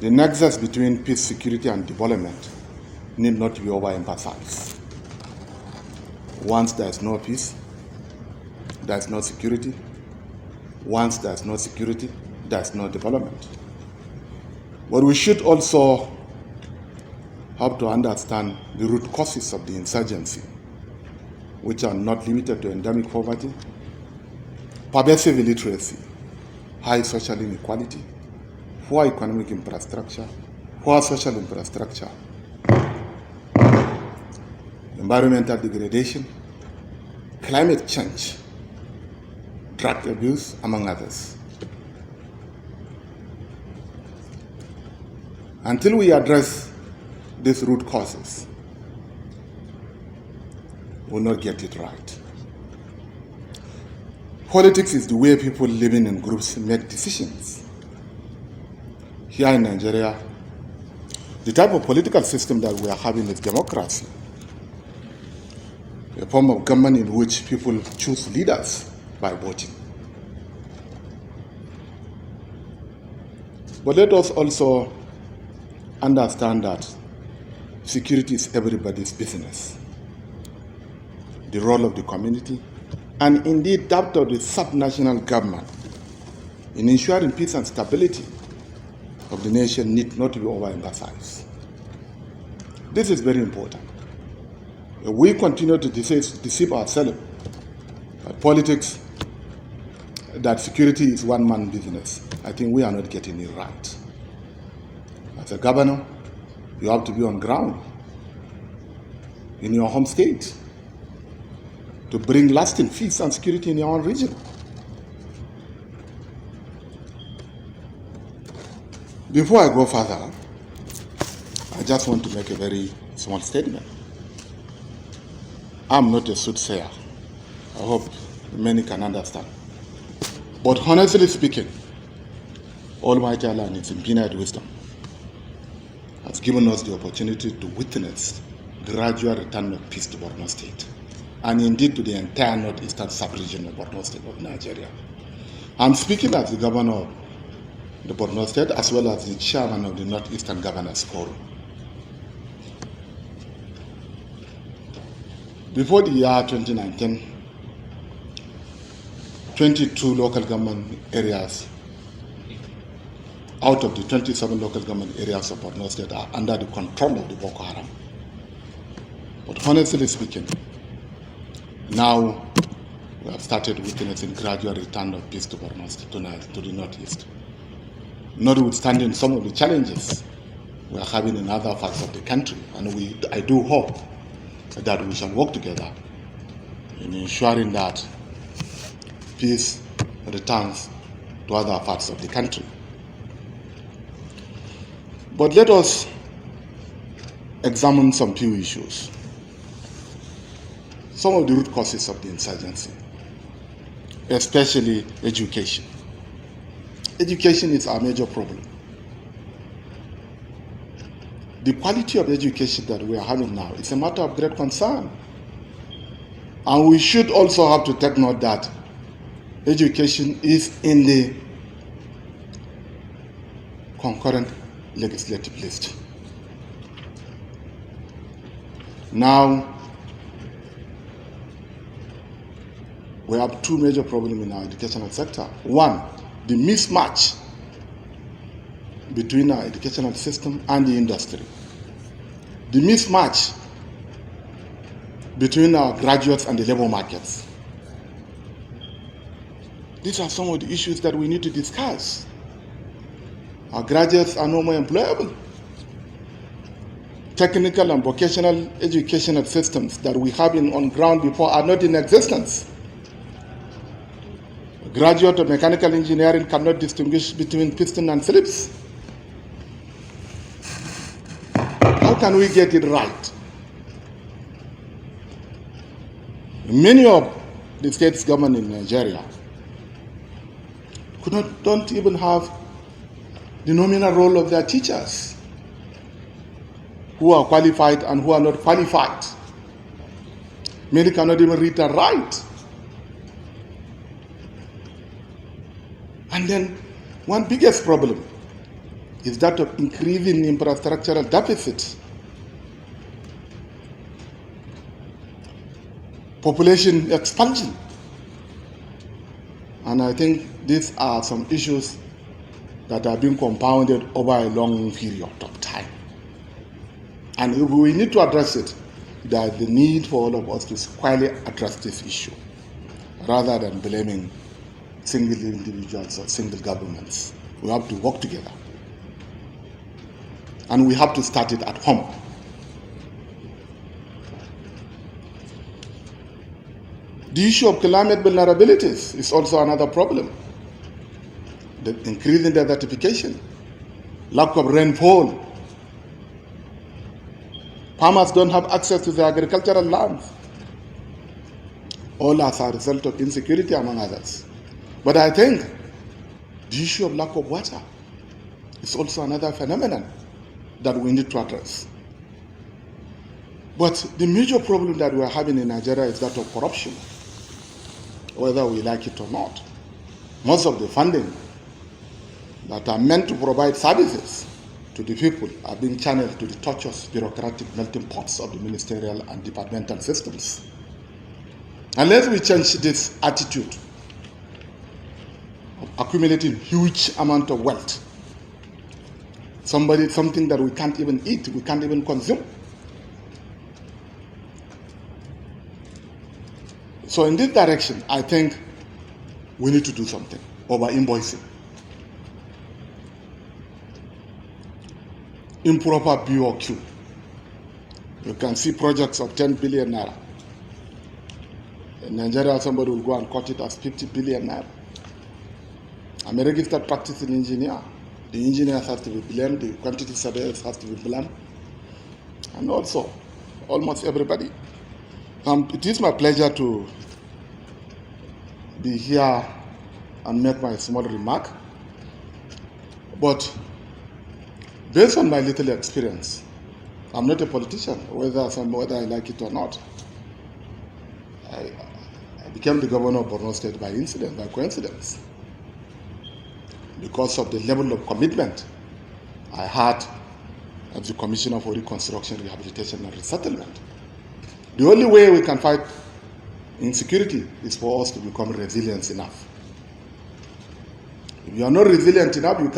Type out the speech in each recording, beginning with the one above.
The nexus between peace, security, and development need not be overemphasized. Once there is no peace, there is no security. Once there is no security, there is no development. But we should also have to understand the root causes of the insurgency, which are not limited to endemic poverty, pervasive illiteracy, high social inequality, poor economic infrastructure, poor social infrastructure, environmental degradation, climate change, drug abuse, among others. Until we address these root causes, we'll not get it right. Politics is the way people living in groups make decisions. Here in Nigeria, the type of political system that we are having is democracy, a form of government in which people choose leaders by voting. But let us also understand that security is everybody's business. The role of the community, and indeed that of the subnational government in ensuring peace and stability of the nation need not to be overemphasized. This is very important. If we continue to deceive ourselves by politics, that security is one-man business, I think we are not getting it right. As a governor, you have to be on ground in your home state to bring lasting peace and security in your own region. Before I go further, I just want to make a very small statement. I'm not a soothsayer. I hope many can understand. But honestly speaking, Almighty Allah in His infinite wisdom has given us the opportunity to witness the gradual return of peace to Borno State, and indeed to the entire northeastern sub-region of Borno State of Nigeria. I'm speaking as the governor of the Borno State, as well as the chairman of the Northeastern Governors Forum. Before the year 2019, 22 local government areas out of the 27 local government areas of Borno State are under the control of the Boko Haram. But honestly speaking, now we have started witnessing gradual return of peace to Borno State, to the northeast. Notwithstanding some of the challenges we are having in other parts of the country, and I do hope that we shall work together in ensuring that peace returns to other parts of the country. But let us examine some few issues. Some of the root causes of the insurgency, especially education. Education is our major problem. The quality of education that we are having now is a matter of great concern. And we should also have to take note that education is in the concurrent legislative list. Now, we have two major problems in our educational sector. One, the mismatch between our educational system and the industry. The mismatch between our graduates and the labor markets. These are some of the issues that we need to discuss. Our graduates are no more employable. Technical and vocational educational systems that we have on ground before are not in existence. A graduate of mechanical engineering cannot distinguish between piston and Phillips. How can we get it right? Many of the states government in Nigeria don't even have the nominal role of their teachers, who are qualified and who are not qualified. Many cannot even read and write. And then one biggest problem is that of increasing infrastructural deficits, population expansion. And I think these are some issues that have been compounded over a long period of time. And if we need to address it, there is the need for all of us to squarely address this issue, rather than blaming single individuals or single governments. We have to work together. And we have to start it at home. The issue of climate vulnerabilities is also another problem. The increasing desertification, lack of rainfall. Farmers don't have access to their agricultural lands. All as a result of insecurity, among others. But I think the issue of lack of water is also another phenomenon that we need to address. But the major problem that we're having in Nigeria is that of corruption, whether we like it or not. Most of the funding that are meant to provide services to the people are being channeled to the tortuous bureaucratic melting pots of the ministerial and departmental systems. Unless we change this attitude of accumulating huge amount of wealth, something that we can't even eat, we can't even consume. So in this direction, I think we need to do something over invoicing. Improper BOQ. You can see projects of 10 billion naira. In Nigeria, somebody will go and cut it as 50 billion naira. I'm a registered practicing engineer. The engineers have to be blamed, the quantity surveyors have to be blamed, and also almost everybody. It is my pleasure to be here and make my small remark. But based on my little experience, I'm not a politician, whether I like it or not. I became the governor of Borno State by incident, by coincidence, because of the level of commitment I had as the Commissioner for Reconstruction, Rehabilitation and Resettlement. The only way we can fight insecurity is for us to become resilient enough. If you are not resilient enough, you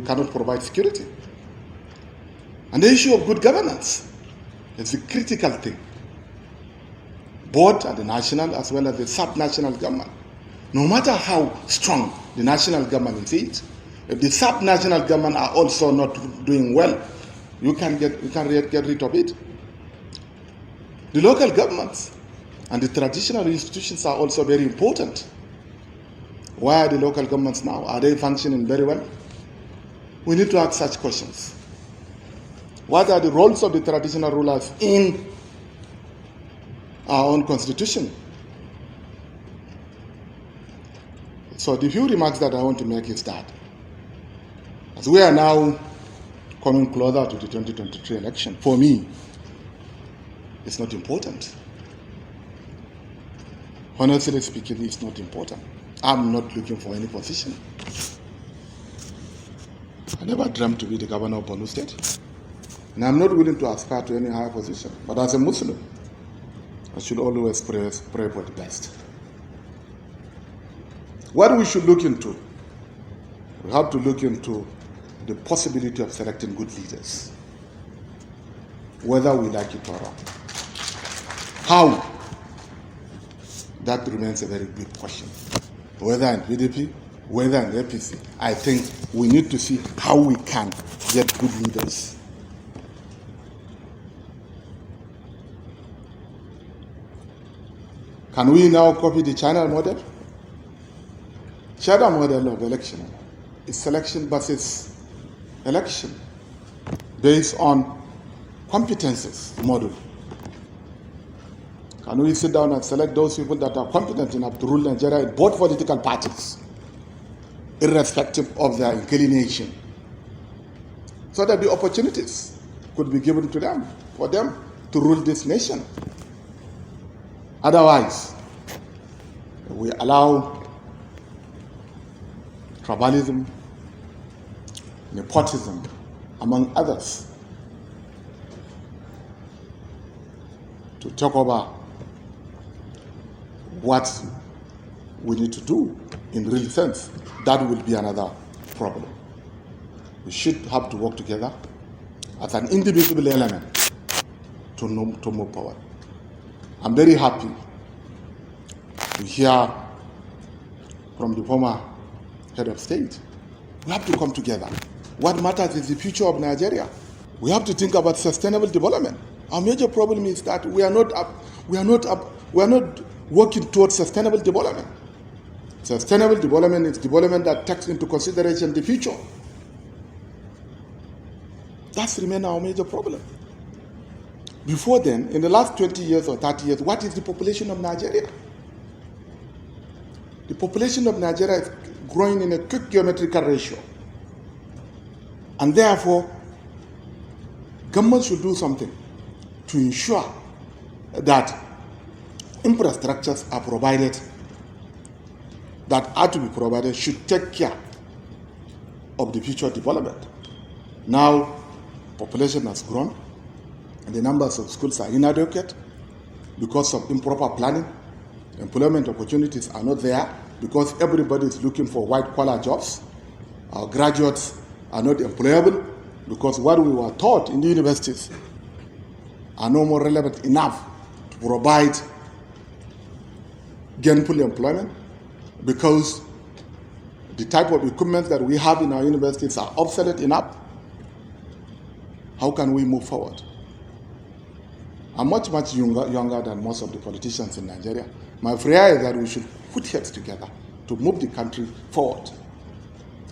cannot provide security. And the issue of good governance is a critical thing, both at the national as well as the sub-national government. No matter how strong the national government is, if the sub-national government are also not doing well, you can get rid of it. The local governments and the traditional institutions are also very important. Why are the local governments now? Are they functioning very well? We need to ask such questions. What are the roles of the traditional rulers in our own constitution? So the few remarks that I want to make is that as we are now coming closer to the 2023 election, for me, it's not important. Honestly speaking, it's not important. I'm not looking for any position. I never dreamt to be the governor of Borno State. And I'm not willing to aspire to any higher position. But as a Muslim, I should always pray for the best. What we should look into, we have to look into the possibility of selecting good leaders, whether we like it or not. How? That remains a very big question. Whether in PDP, whether in APC, I think we need to see how we can get good leaders. Can we now copy the China model? China model of election is selection versus election based on competences model. Can we sit down and select those people that are competent enough to rule Nigeria in both political parties, irrespective of their inclination, so that the opportunities could be given to them, for them to rule this nation? Otherwise, we allow tribalism, nepotism, among others, to talk about what we need to do in real sense, that will be another problem. We should have to work together as an indivisible element to move forward. I'm very happy to hear from the former head of state. We have to come together. What matters is the future of Nigeria. We have to think about sustainable development. Our major problem is that we are not working towards sustainable development. Sustainable development is development that takes into consideration the future. That's remained our major problem. Before then, in the last 20 years or 30 years, what is the population of Nigeria? The population of Nigeria is growing in a quick geometrical ratio. And therefore, government should do something to ensure that infrastructures are provided, that are to be provided, should take care of the future development. Now, population has grown, and the numbers of schools are inadequate because of improper planning. Employment opportunities are not there because everybody is looking for white-collar jobs. Our graduates are not employable because what we were taught in the universities are no more relevant enough to provide gainful employment, because the type of equipment that we have in our universities are obsolete enough. How can we move forward? I'm much younger than most of the politicians in Nigeria. My prayer is that we should put heads together to move the country forward,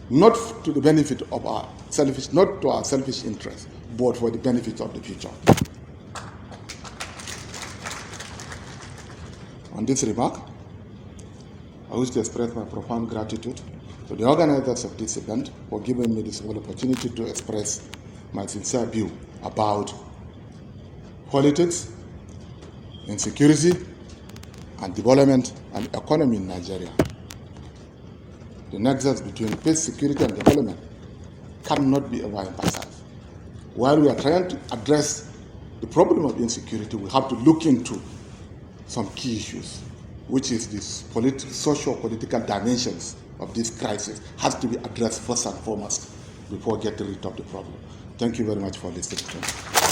not to the benefit of our selfish, not to our selfish interests, but for the benefit of the future. On this remark, I wish to express my profound gratitude to the organizers of this event for giving me this opportunity to express my sincere view about politics, insecurity, and development and economy in Nigeria. The nexus between peace, security, and development cannot be overemphasized. While we are trying to address the problem of insecurity, we have to look into some key issues, which is this socio-political dimensions of this crisis has to be addressed first and foremost before getting rid of the problem. Thank you very much for listening to me.